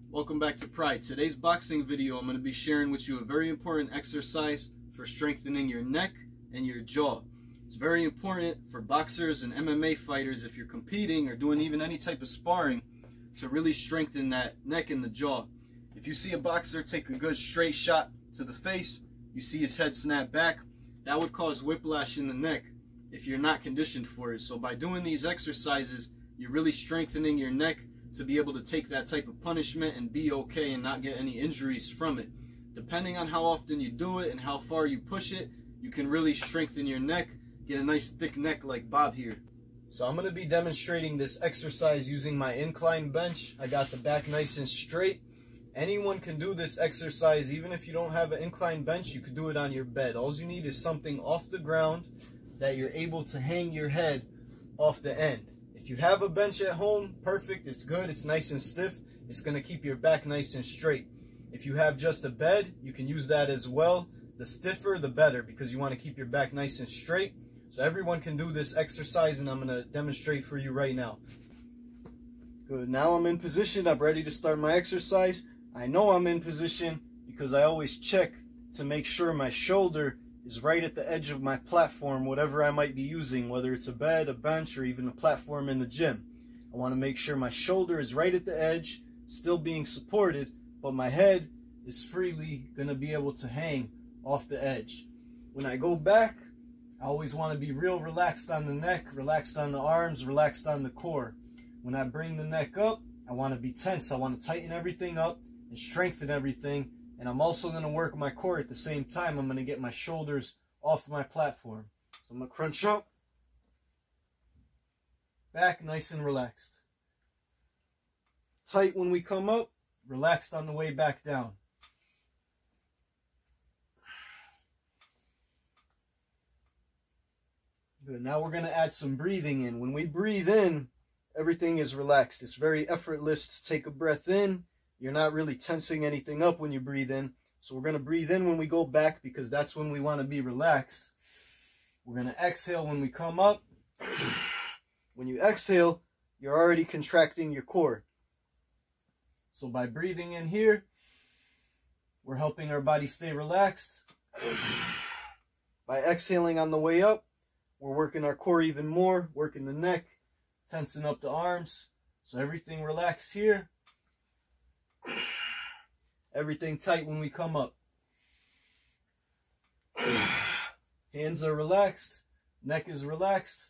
Welcome back to Pride. Today's boxing video, I'm going to be sharing with you a very important exercise for strengthening your neck and your jaw. It's very important for boxers and MMA fighters if you're competing or doing even any type of sparring to really strengthen that neck and the jaw. If you see a boxer take a good straight shot to the face, you see his head snap back, that would cause whiplash in the neck if you're not conditioned for it. So by doing these exercises, you're really strengthening your neck to be able to take that type of punishment and be okay and not get any injuries from it. Depending on how often you do it and how far you push it, you can really strengthen your neck, get a nice thick neck like Bob here. So I'm going to be demonstrating this exercise using my incline bench. I got the back nice and straight. Anyone can do this exercise. Even if you don't have an incline bench, you could do it on your bed. All you need is something off the ground that you're able to hang your head off the end. If you have a bench at home, perfect, it's good, it's nice and stiff, it's going to keep your back nice and straight. If you have just a bed, you can use that as well. The stiffer, the better, because you want to keep your back nice and straight. So everyone can do this exercise, and I'm going to demonstrate for you right now. Good, now I'm in position, I'm ready to start my exercise. I know I'm in position because I always check to make sure my shoulder is right at the edge of my platform, whatever I might be using, whether it's a bed, a bench, or even a platform in the gym. I want to make sure my shoulder is right at the edge, still being supported, but my head is freely going to be able to hang off the edge. When I go back, I always want to be real relaxed on the neck, relaxed on the arms, relaxed on the core. When I bring the neck up, I want to be tense. I want to tighten everything up and strengthen everything. And I'm also going to work my core at the same time. I'm going to get my shoulders off my platform. So I'm going to crunch up. Back nice and relaxed. Tight when we come up. Relaxed on the way back down. Good. Now we're going to add some breathing in. When we breathe in, everything is relaxed. It's very effortless to take a breath in. You're not really tensing anything up when you breathe in. So we're going to breathe in when we go back because that's when we want to be relaxed. We're going to exhale when we come up. When you exhale, you're already contracting your core. So by breathing in here, we're helping our body stay relaxed. By exhaling on the way up, we're working our core even more, working the neck, tensing up the arms. So everything relaxed here. Everything tight when we come up. Hands are relaxed. Neck is relaxed.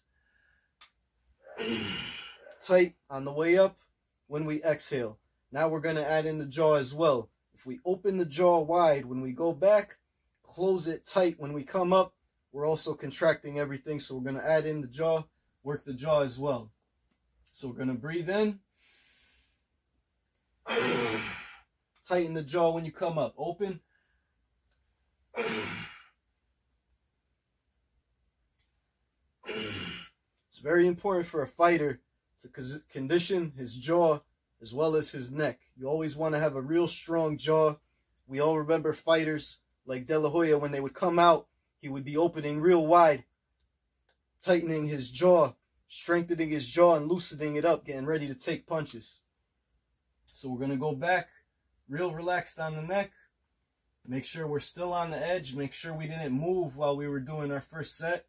Tight on the way up when we exhale. Now we're going to add in the jaw as well. If we open the jaw wide when we go back, close it tight when we come up, we're also contracting everything. So we're going to add in the jaw, work the jaw as well. So we're going to breathe in. Tighten the jaw when you come up. Open. It's very important for a fighter to condition his jaw as well as his neck. You always want to have a real strong jaw. We all remember fighters like De La Hoya, when they would come out, he would be opening real wide, tightening his jaw, strengthening his jaw and loosening it up, getting ready to take punches. So we're going to go back, real relaxed on the neck. Make sure we're still on the edge. Make sure we didn't move while we were doing our first set.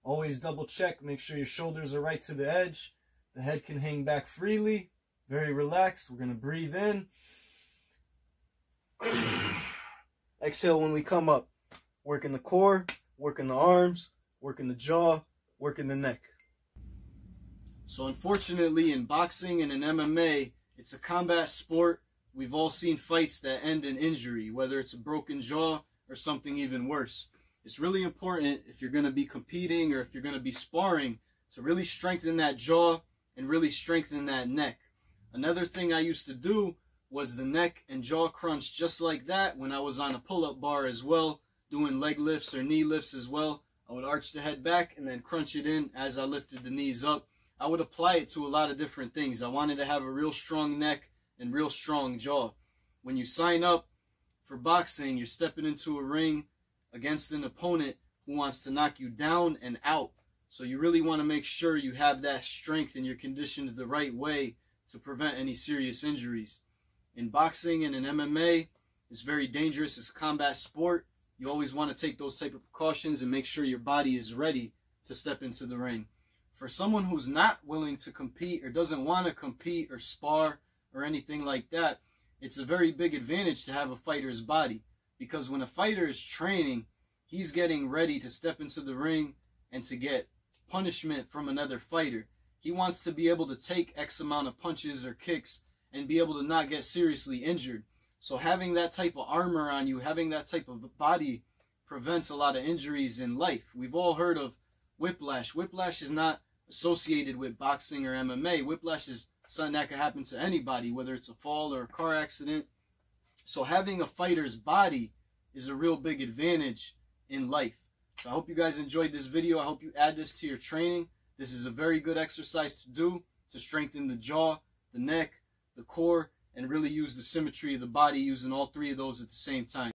Always double check. Make sure your shoulders are right to the edge. The head can hang back freely. Very relaxed. We're going to breathe in. Exhale when we come up. Working the core, working the arms, working the jaw, working the neck. So unfortunately in boxing and in MMA, it's a combat sport. We've all seen fights that end in injury, whether it's a broken jaw or something even worse. It's really important if you're going to be competing or if you're going to be sparring to really strengthen that jaw and really strengthen that neck. Another thing I used to do was the neck and jaw crunch just like that when I was on a pull-up bar as well, doing leg lifts or knee lifts as well. I would arch the head back and then crunch it in as I lifted the knees up. I would apply it to a lot of different things. I wanted to have a real strong neck and real strong jaw. When you sign up for boxing, you're stepping into a ring against an opponent who wants to knock you down and out. So you really want to make sure you have that strength and you're conditioned the right way to prevent any serious injuries. In boxing and in MMA, it's very dangerous. It's a combat sport. You always want to take those type of precautions and make sure your body is ready to step into the ring. For someone who's not willing to compete or doesn't want to compete or spar or anything like that, it's a very big advantage to have a fighter's body, because when a fighter is training, he's getting ready to step into the ring and to get punishment from another fighter. He wants to be able to take X amount of punches or kicks and be able to not get seriously injured. So having that type of armor on you, having that type of body prevents a lot of injuries in life. We've all heard of whiplash. Whiplash is not associated with boxing or MMA. Whiplash is something that could happen to anybody, whether it's a fall or a car accident. So having a fighter's body is a real big advantage in life. So I hope you guys enjoyed this video. I hope you add this to your training. This is a very good exercise to do to strengthen the jaw, the neck, the core, and really use the symmetry of the body using all three of those at the same time.